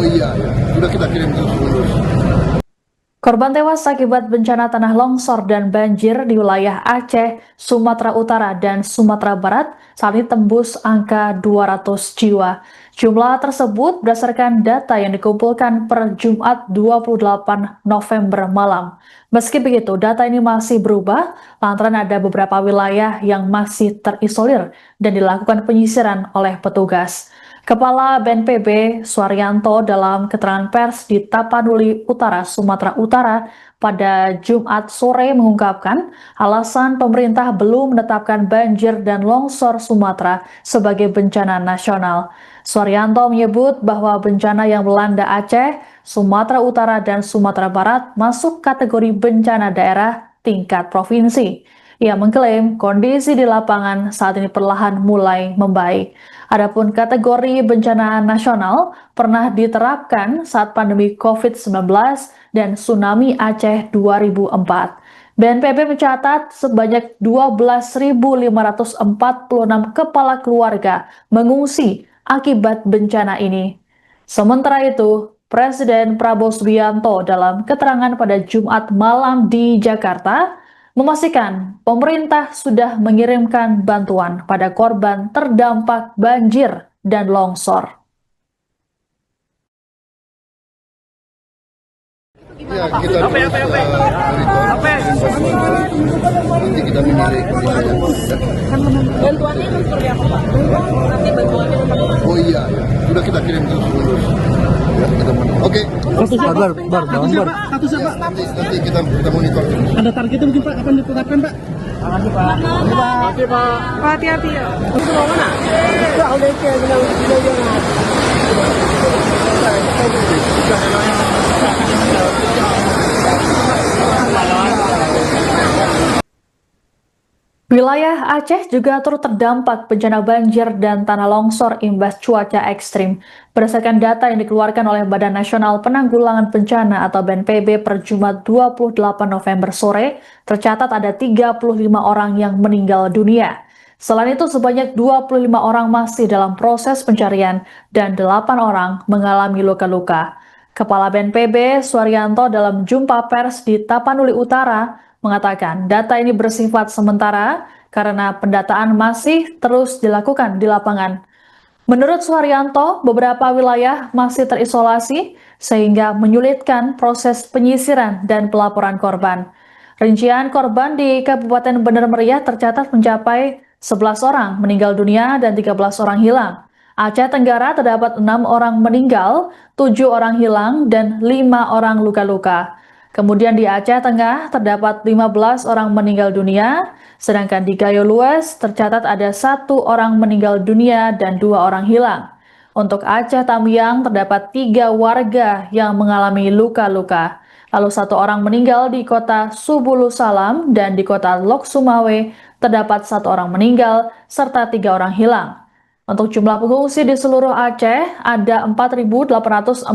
Oh iya, ya. Sudah kita kirim terus menerus. Korban tewas akibat bencana tanah longsor dan banjir di wilayah Aceh, Sumatera Utara, dan Sumatera Barat saat ini tembus angka 200 jiwa. Jumlah tersebut berdasarkan data yang dikumpulkan per Jumat 28 November malam. Meski begitu, data ini masih berubah lantaran ada beberapa wilayah yang masih terisolir dan dilakukan penyisiran oleh petugas. Kepala BNPB Suaryanto dalam keterangan pers di Tapanuli Utara, Sumatera Utara pada Jumat sore mengungkapkan alasan pemerintah belum menetapkan banjir dan longsor Sumatera sebagai bencana nasional. Suaryanto menyebut bahwa bencana yang melanda Aceh, Sumatera Utara, dan Sumatera Barat masuk kategori bencana daerah tingkat provinsi. Ia mengklaim kondisi di lapangan saat ini perlahan mulai membaik. Adapun kategori bencana nasional pernah diterapkan saat pandemi COVID-19 dan tsunami Aceh 2004. BNPB mencatat sebanyak 12.546 kepala keluarga mengungsi akibat bencana ini. Sementara itu, Presiden Prabowo Subianto dalam keterangan pada Jumat malam di Jakarta memastikan pemerintah sudah mengirimkan bantuan pada korban terdampak banjir dan longsor. Ya, kita nanti kita menilai kondisinya. Bantuannya seperti apa, Pak? Nanti bantuannya Oh iya, ya. Sudah kita kirim terus menerus. Ya, kita monitor. Oke. Satu siapa? Nanti kita monitor terus. Ada targetnya mungkin Pak, kapan ditetapkan Pak? Makasih, Pak. Pak, hati-hati ya. Itu mau mana? Wilayah Aceh juga turut terdampak bencana banjir dan tanah longsor imbas cuaca ekstrim. Berdasarkan data yang dikeluarkan oleh Badan Nasional Penanggulangan Bencana atau BNPB per Jumat 28 November sore, tercatat ada 35 orang yang meninggal dunia. Selain itu, sebanyak 25 orang masih dalam proses pencarian dan 8 orang mengalami luka-luka. Kepala BNPB Suaryanto dalam jumpa pers di Tapanuli Utara mengatakan data ini bersifat sementara karena pendataan masih terus dilakukan di lapangan. Menurut Suharyanto, beberapa wilayah masih terisolasi sehingga menyulitkan proses penyisiran dan pelaporan korban. Rincian korban di Kabupaten Bener Meriah tercatat mencapai 11 orang meninggal dunia dan 13 orang hilang. Aceh Tenggara terdapat 6 orang meninggal, 7 orang hilang, dan 5 orang luka-luka. Kemudian di Aceh Tengah terdapat 15 orang meninggal dunia, sedangkan di Gayo Lues tercatat ada 1 orang meninggal dunia dan 2 orang hilang. Untuk Aceh Tamiang terdapat 3 warga yang mengalami luka-luka. Lalu 1 orang meninggal di kota Subulu Salam dan di kota Lok Sumawe terdapat 1 orang meninggal serta 3 orang hilang. Untuk jumlah pengungsi di seluruh Aceh, ada 4.846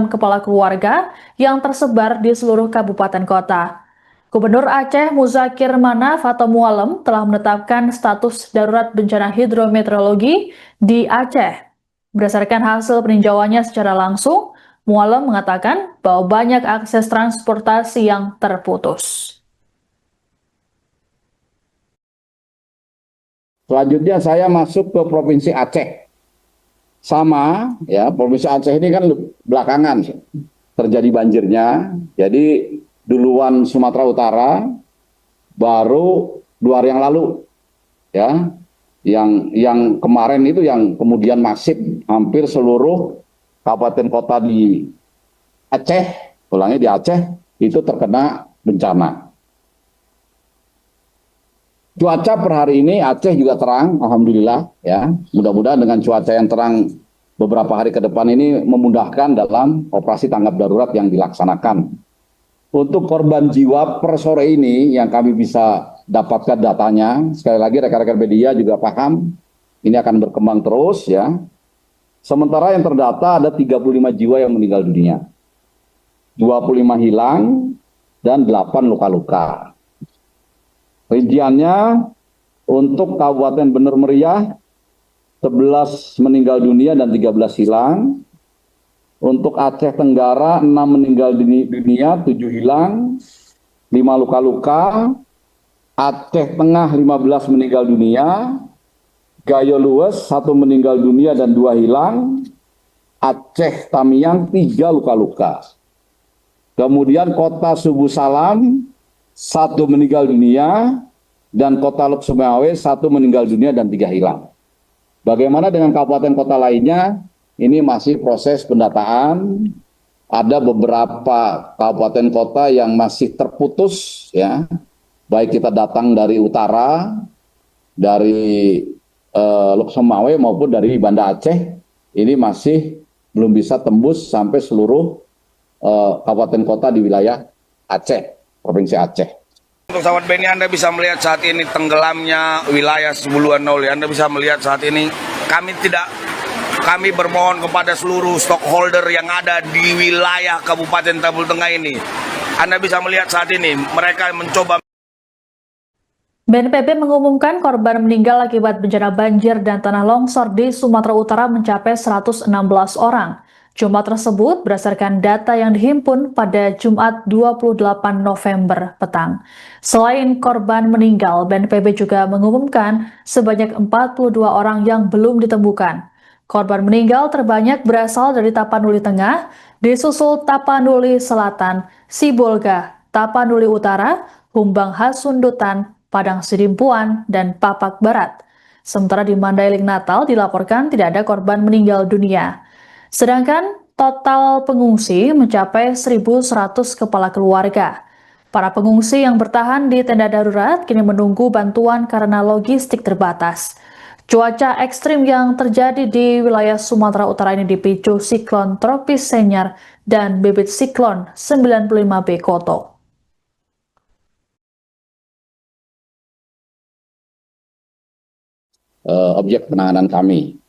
kepala keluarga yang tersebar di seluruh kabupaten kota. Gubernur Aceh Muzakir Manaf atau Mualem telah menetapkan status darurat bencana hidrometeorologi di Aceh. Berdasarkan hasil peninjauannya secara langsung, Mualem mengatakan bahwa banyak akses transportasi yang terputus. Selanjutnya saya masuk ke Provinsi Aceh. Sama, ya, Provinsi Aceh ini kan belakangan terjadi banjirnya. Jadi duluan Sumatera Utara, baru 2 hari yang lalu, ya, yang kemarin itu yang kemudian masif hampir seluruh kabupaten kota di Aceh, ulangnya di Aceh itu terkena bencana. Cuaca per hari ini Aceh juga terang, alhamdulillah, ya. Mudah-mudahan dengan cuaca yang terang beberapa hari ke depan ini memudahkan dalam operasi tanggap darurat yang dilaksanakan. Untuk korban jiwa per sore ini yang kami bisa dapatkan datanya, sekali lagi rekan-rekan media juga paham, ini akan berkembang terus, ya. Sementara yang terdata ada 35 jiwa yang meninggal dunia, 25 hilang, dan 8 luka-luka. Rinciannya untuk Kabupaten Bener Meriah 11 meninggal dunia dan 13 hilang. Untuk Aceh Tenggara 6 meninggal dunia, 7 hilang, 5 luka-luka. Aceh Tengah 15 meninggal dunia. Gayo Lues 1 meninggal dunia dan 2 hilang. Aceh Tamiang 3 luka-luka. Kemudian Kota Subu Salam 1 meninggal dunia dan Kota Luk Sumawe 1 meninggal dunia dan 3 hilang. Bagaimana dengan kabupaten kota lainnya? Ini masih proses pendataan. Ada beberapa kabupaten kota yang masih terputus, ya. Baik kita datang dari utara, dari Luk Sumawe maupun dari Banda Aceh, ini masih belum bisa tembus sampai seluruh kabupaten kota di wilayah Aceh, Provinsi Aceh. Untuk sahabat Beni, Anda bisa melihat saat ini tenggelamnya wilayah Sebuluan Noli. Anda bisa melihat saat ini kami bermohon kepada seluruh stockholder yang ada di wilayah Kabupaten Tabul Tengah ini. Anda bisa melihat saat ini mereka mencoba. BNPB mengumumkan korban meninggal akibat bencana banjir dan tanah longsor di Sumatera Utara mencapai 116 orang. Jumlah tersebut berdasarkan data yang dihimpun pada Jumat 28 November petang. Selain korban meninggal, BNPB juga mengumumkan sebanyak 42 orang yang belum ditemukan. Korban meninggal terbanyak berasal dari Tapanuli Tengah, disusul Tapanuli Selatan, Sibolga, Tapanuli Utara, Humbang Hasundutan, Padang Sidimpuan, dan Papak Barat. Sementara di Mandailing Natal dilaporkan tidak ada korban meninggal dunia. Sedangkan total pengungsi mencapai 1.100 kepala keluarga. Para pengungsi yang bertahan di tenda darurat kini menunggu bantuan karena logistik terbatas. Cuaca ekstrim yang terjadi di wilayah Sumatera Utara ini dipicu siklon tropis Senyar dan bibit siklon 95B Koto. Objek penanganan kami.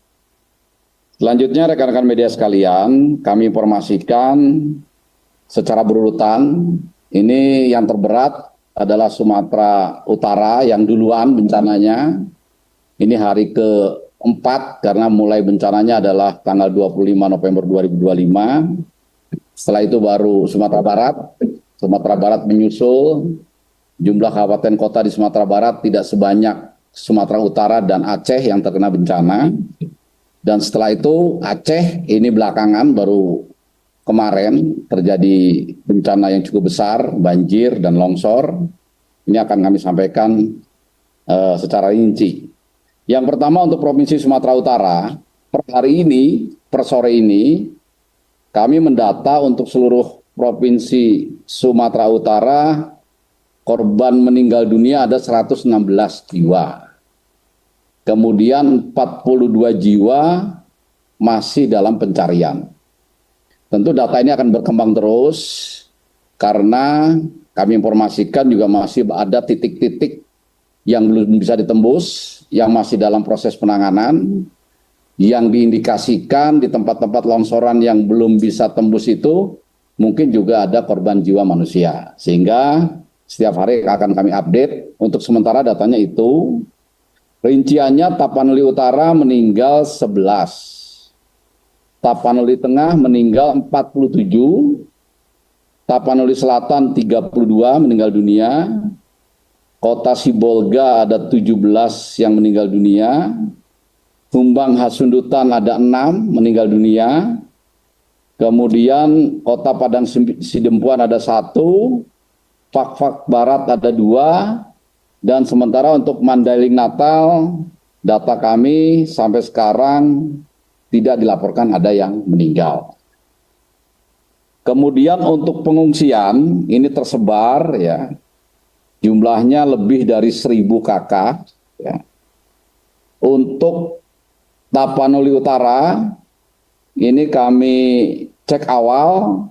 Selanjutnya rekan-rekan media sekalian, kami informasikan secara berurutan. Ini yang terberat adalah Sumatera Utara yang duluan bencananya. Ini hari ke-4 karena mulai bencananya adalah tanggal 25 November 2025. Setelah itu baru Sumatera Barat. Sumatera Barat menyusul. Jumlah kabupaten kota di Sumatera Barat tidak sebanyak Sumatera Utara dan Aceh yang terkena bencana. Dan setelah itu Aceh ini belakangan baru kemarin terjadi bencana yang cukup besar, banjir dan longsor. Ini akan kami sampaikan secara rinci. Yang pertama untuk Provinsi Sumatera Utara, per hari ini, per sore ini, kami mendata untuk seluruh Provinsi Sumatera Utara, korban meninggal dunia ada 116 jiwa. Kemudian 42 jiwa masih dalam pencarian. Tentu data ini akan berkembang terus karena kami informasikan juga masih ada titik-titik yang belum bisa ditembus, yang masih dalam proses penanganan, yang diindikasikan di tempat-tempat longsoran yang belum bisa tembus itu, mungkin juga ada korban jiwa manusia. Sehingga setiap hari akan kami update. Untuk sementara datanya itu, rinciannya Tapanuli Utara meninggal 11, Tapanuli Tengah meninggal 47, Tapanuli Selatan 32 meninggal dunia, Kota Sibolga ada 17 yang meninggal dunia, Humbang Hasundutan ada 6 meninggal dunia, kemudian Kota Padang Sidempuan ada 1, Pakpak Barat ada 2, dan sementara untuk Mandailing Natal, data kami sampai sekarang tidak dilaporkan ada yang meninggal. Kemudian untuk pengungsian, ini tersebar ya, jumlahnya lebih dari 1.000 kakak. Ya. Untuk Tapanuli Utara, ini kami cek awal,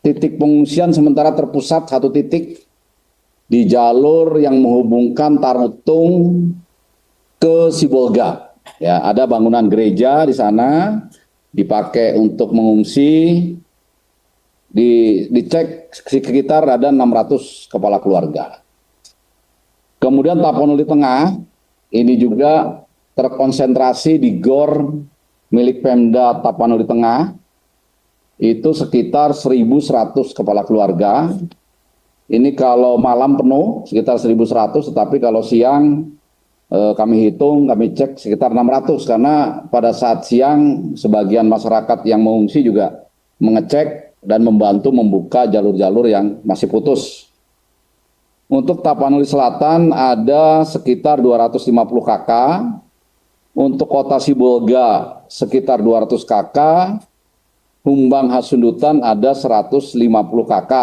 titik pengungsian sementara terpusat 1 titik, di jalur yang menghubungkan Tarutung ke Sibolga. Ya, ada bangunan gereja di sana dipakai untuk mengungsi. Dicek sekitar ada 600 kepala keluarga. Kemudian Tapanuli Tengah ini juga terkonsentrasi di GOR milik Pemda Tapanuli Tengah itu sekitar 1.100 kepala keluarga. Ini kalau malam penuh sekitar 1.100, tetapi kalau siang kami hitung, kami cek sekitar 600, karena pada saat siang sebagian masyarakat yang mengungsi juga mengecek dan membantu membuka jalur-jalur yang masih putus. Untuk Tapanuli Selatan ada sekitar 250 KK, untuk Kota Sibolga sekitar 200 KK, Humbang Hasundutan ada 150 KK.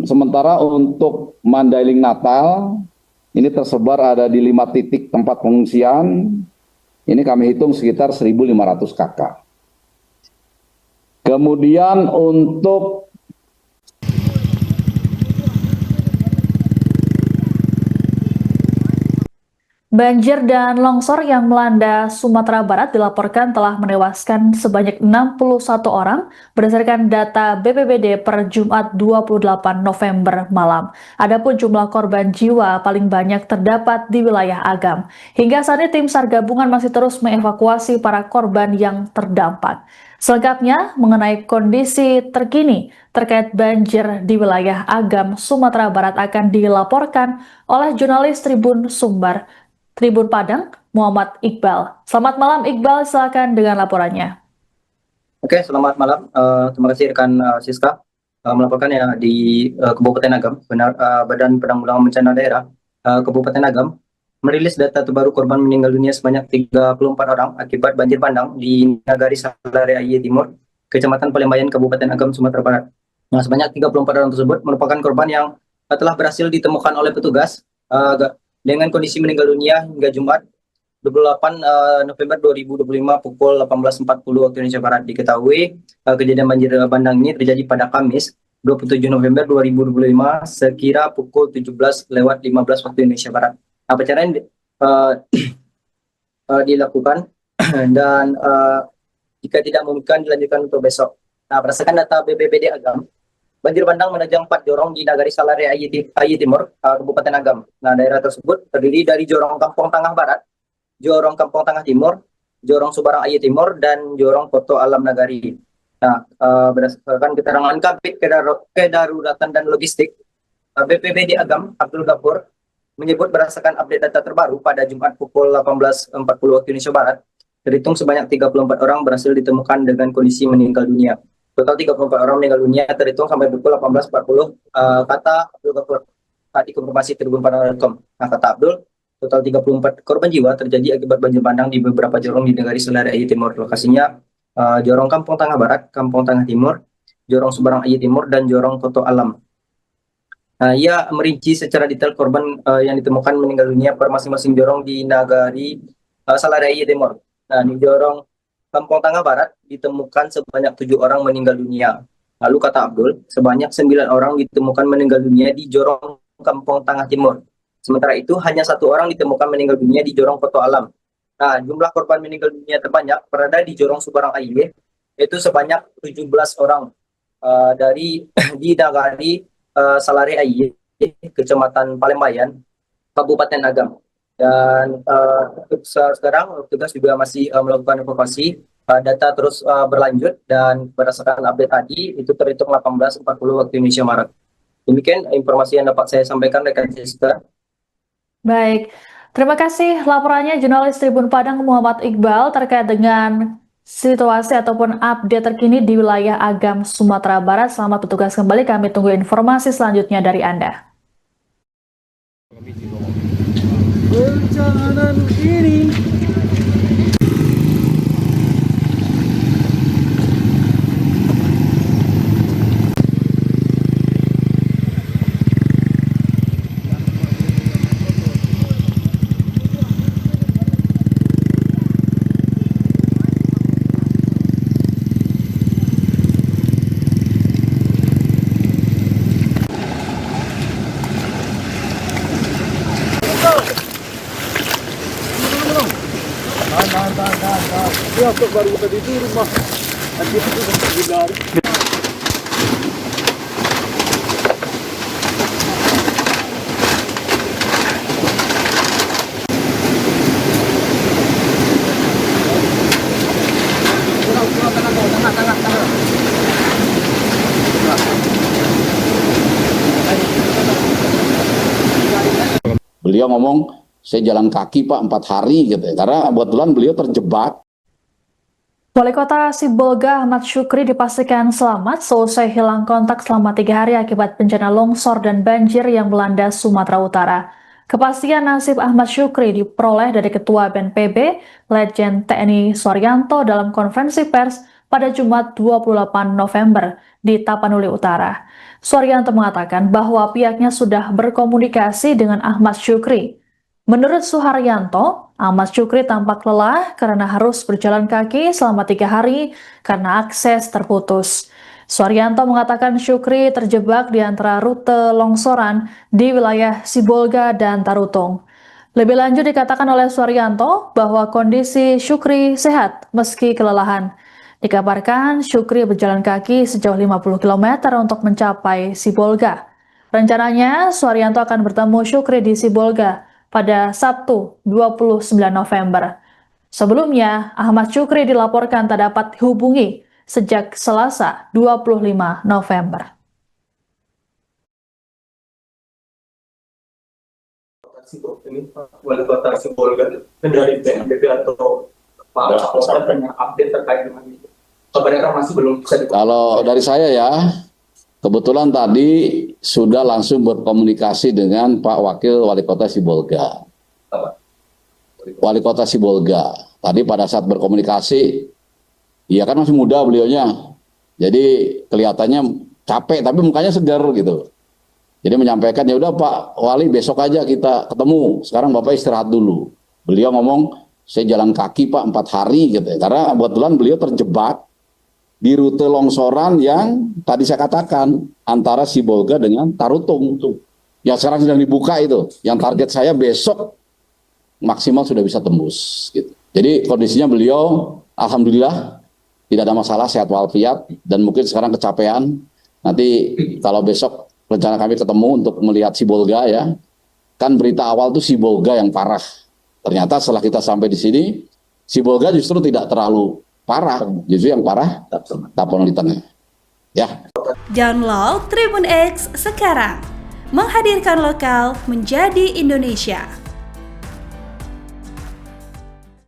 Sementara untuk Mandailing Natal, ini tersebar ada di 5 titik tempat pengungsian. Ini kami hitung sekitar 1.500 KK. Kemudian untuk banjir dan longsor yang melanda Sumatera Barat dilaporkan telah menewaskan sebanyak 61 orang berdasarkan data BPBD per Jumat 28 November malam. Adapun jumlah korban jiwa paling banyak terdapat di wilayah Agam. Hingga saat ini tim SAR gabungan masih terus mengevakuasi para korban yang terdampak. Selengkapnya mengenai kondisi terkini terkait banjir di wilayah Agam, Sumatera Barat akan dilaporkan oleh jurnalis Tribun Padang, Muhammad Iqbal. Selamat malam Iqbal, silakan dengan laporannya. Oke, selamat malam. Terima kasih rekan Siska melaporkan ya di Kabupaten Agam. Badan Penanggulangan Bencana Daerah Kabupaten Agam merilis data terbaru korban meninggal dunia sebanyak 34 orang akibat banjir bandang di Nagari Salare Aye Timur, Kecamatan Palembayan, Kabupaten Agam, Sumatera Barat. Nah, sebanyak 34 orang tersebut merupakan korban yang telah berhasil ditemukan oleh petugas dengan kondisi meninggal dunia hingga Jumat 28 November 2025 pukul 18.40 waktu Indonesia Barat. Diketahui kejadian banjir bandang ini terjadi pada Kamis 27 November 2025 sekira pukul 17.15 waktu Indonesia Barat. Apa caranya dilakukan dan jika tidak memungkinkan dilanjutkan untuk besok. Nah, berdasarkan data BPBD Agam, banjir bandang menerjang 4 jorong di Nagari Salare Aye Timur, Kabupaten Agam. Nah, daerah tersebut terdiri dari Jorong Kampung Tengah Barat, Jorong Kampung Tengah Timur, Jorong Subarang Aye Timur, dan Jorong Koto Alam Nagari. Nah, berdasarkan keterangan Kabid Kedaruratan dan Logistik, BPBD Agam, Abdul Ghafur, menyebut berdasarkan update data terbaru pada Jumat pukul 18.40 waktu Indonesia Barat, terhitung sebanyak 34 orang berhasil ditemukan dengan kondisi meninggal dunia. Total 34 orang meninggal dunia terhitung sampai pukul 18.40, kata Abdul Ghafur di konfirmasi tribunpadang.com. Nah, kata Abdul, total 34 korban jiwa terjadi akibat banjir bandang di beberapa jorong di Nagari Salare Aye Timur. Lokasinya Jorong Kampung Tengah Barat, Kampung Tengah Timur, Jorong Subarang Aye Timur, dan Jorong Koto Alam. Nah, ia merinci secara detail korban yang ditemukan meninggal dunia per masing-masing jorong di Nagari Salare Aye Timur. Nah, di jorong Kampung Tengah Barat ditemukan sebanyak 7 orang meninggal dunia. Lalu kata Abdul, sebanyak 9 orang ditemukan meninggal dunia di jorong Kampung Tengah Timur. Sementara itu hanya 1 orang ditemukan meninggal dunia di jorong Koto Alam. Nah, jumlah korban meninggal dunia terbanyak berada di jorong Subarang Aye, yaitu sebanyak 17 orang di Nagari Salare Aye, Kecamatan Palembayan, Kabupaten Agam. Dan sekarang petugas juga masih melakukan evakuasi. Data terus berlanjut dan berdasarkan update tadi itu terhitung 18.40 waktu Indonesia Barat. Demikian informasi yang dapat saya sampaikan rekan Jessica. Baik, terima kasih laporannya jurnalis Tribun Padang Muhammad Iqbal terkait dengan situasi ataupun update terkini di wilayah Agam, Sumatera Barat. Selamat bertugas kembali, kami tunggu informasi selanjutnya dari Anda. Bencana ini ya kok baru tadi di rumah. Nanti itu benar. Tengah. Beliau ngomong, saya jalan kaki Pak 4 hari gitu ya, karena kebetulan beliau terjebak. Wali Kota Sibolga Ahmad Syukri dipastikan selamat selesai hilang kontak selama 3 hari akibat bencana longsor dan banjir yang melanda Sumatera Utara. Kepastian nasib Ahmad Syukri diperoleh dari Ketua BNPB, Letjen TNI Suharyanto dalam konferensi pers pada Jumat 28 November di Tapanuli Utara. Suharyanto mengatakan bahwa pihaknya sudah berkomunikasi dengan Ahmad Syukri. Menurut Suharyanto, Ahmad Syukri tampak lelah karena harus berjalan kaki selama 3 hari karena akses terputus. Suharyanto mengatakan Syukri terjebak di antara rute longsoran di wilayah Sibolga dan Tarutung. Lebih lanjut dikatakan oleh Suharyanto bahwa kondisi Syukri sehat meski kelelahan. Dikabarkan Syukri berjalan kaki sejauh 50 km untuk mencapai Sibolga. Rencananya Suharyanto akan bertemu Syukri di Sibolga pada Sabtu 29 November. Sebelumnya, Ahmad Syukri dilaporkan tak dapat dihubungi sejak Selasa 25 November. Ini Wali Kota Sibolga dari BNPB atau Pak Kapolda punya update terkait dengan itu. Kabarnya masih belum bisa Kalau dari saya ya, kebetulan tadi sudah langsung berkomunikasi dengan Pak Wakil Wali Kota Sibolga. Wali Kota Sibolga. Tadi pada saat berkomunikasi, iya kan masih muda beliaunya. Jadi kelihatannya capek, tapi mukanya segar gitu. Jadi menyampaikan, ya udah Pak Wali besok aja kita ketemu. Sekarang Bapak istirahat dulu. Beliau ngomong, saya jalan kaki Pak 4 hari gitu ya. Karena kebetulan beliau terjebak di rute longsoran yang tadi saya katakan antara Sibolga dengan Tarutung tuh. Yang sekarang sedang dibuka itu. Yang target saya besok maksimal sudah bisa tembus gitu. Jadi kondisinya beliau alhamdulillah tidak ada masalah, sehat walafiat, dan mungkin sekarang kecapean. Nanti kalau besok rencana kami ketemu untuk melihat Sibolga ya. Kan berita awal tuh Sibolga yang parah. Ternyata setelah kita sampai di sini, Sibolga justru tidak terlalu parah, justru yang parah Tapanuli Tengah. Ya. Download Tribun X sekarang. Menghadirkan lokal menjadi Indonesia.